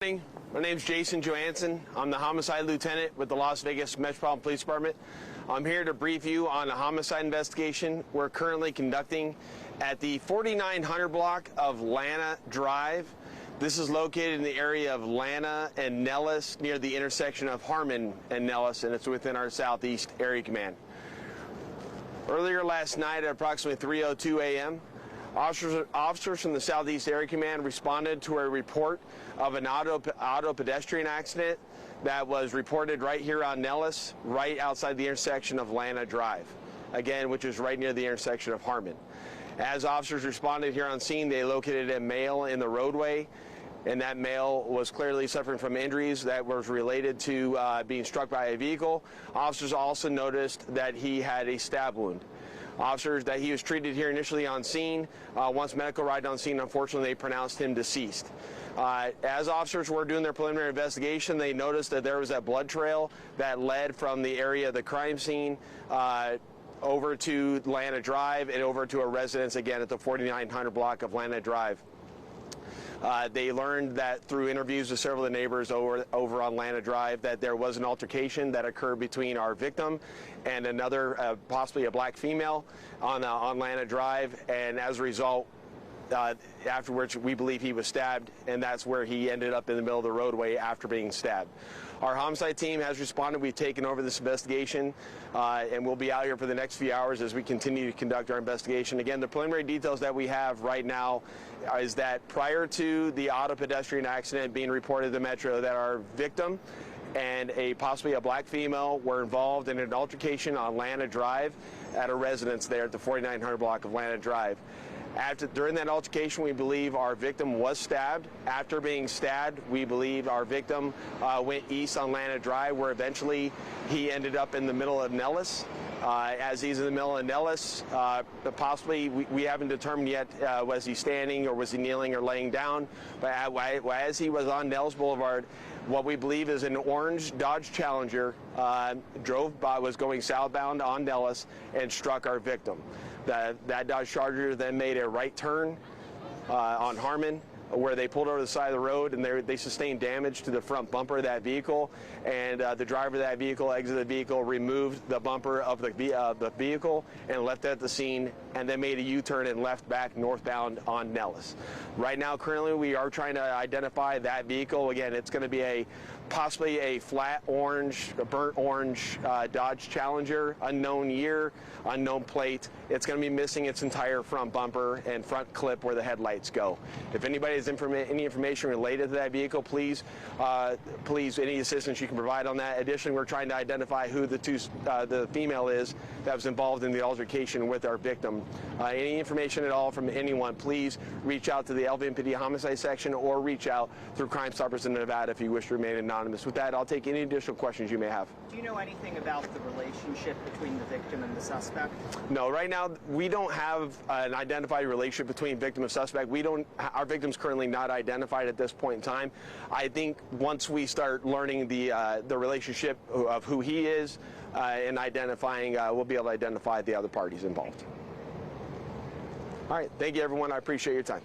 My name's Jason Johansson. I'm the homicide lieutenant with the Las Vegas Metropolitan Police Department. I'm here to brief you on a homicide investigation we're currently conducting at the 4900 block of Lana Drive. This is located in the area of Lana and Nellis near the intersection of Harmon and Nellis, and it's within our Southeast Area Command. Earlier last night at approximately 3:02 a.m., Officers from the Southeast Area Command responded to a report of an auto pedestrian accident that was reported right here on Nellis, right outside the intersection of Lana Drive, again, which is right near the intersection of Harmon. As officers responded here on scene, they located a male in the roadway, and that male was clearly suffering from injuries that was related to being struck by a vehicle. Officers also noticed that he had a stab wound. Officers that he was treated here initially on scene. Once medical arrived on scene, unfortunately, they pronounced him deceased. As officers were doing their preliminary investigation, they noticed that there was that blood trail that led from the area of the crime scene over to Lana Drive and over to a residence again at the 4900 block of Lana Drive. They learned that through interviews with several of the neighbors over on Lana Drive that there was an altercation that occurred between our victim and another, possibly a black female on Lana Drive, and as a result, afterwards we believe he was stabbed, and that's where he ended up in the middle of the roadway after being stabbed. Our homicide team has responded. We've taken over this investigation, and we'll be out here for the next few hours as we continue to conduct our investigation. Again, the preliminary details that we have right now is that prior to the auto pedestrian accident being reported to the Metro, that our victim and possibly a black female were involved in an altercation on Lana Drive at a residence there at the 4900 block of Lana Drive. During that altercation, we believe our victim was stabbed. After being stabbed, we believe our victim went east on Lana Drive, where eventually he ended up in the middle of Nellis. As he's in the middle of Nellis, possibly we haven't determined yet was he standing or was he kneeling or laying down, but as he was on Nellis Boulevard, what we believe is an orange Dodge Challenger drove by, was going southbound on Nellis, and struck our victim. That Dodge Charger then made a right turn on Harmon, where they pulled over the side of the road, and they sustained damage to the front bumper of that vehicle, and the driver of that vehicle exited the vehicle, removed the bumper of the vehicle, and left at the scene, and then made a U-turn and left back northbound on Nellis. Right now, currently, we are trying to identify that vehicle. Again, it's going to be possibly a flat orange, a burnt orange Dodge Challenger, unknown year, unknown plate. It's going to be missing its entire front bumper and front clip where the headlights go. If anybody has any information related to that vehicle, please, any assistance you can provide on that. Additionally, we're trying to identify who the female is that was involved in the altercation with our victim. Any information at all from anyone, please reach out to the LVMPD homicide section or reach out through Crime Stoppers in Nevada if you wish to remain anonymous. With that, I'll take any additional questions you may have. Do you know anything about the relationship between the victim and the suspect? No, right now we don't have an identified relationship between victim and suspect. Our victim's currently not identified at this point in time. I think once we start learning the relationship of who he is and identifying, we'll be able to identify the other parties involved. All right, thank you everyone. I appreciate your time.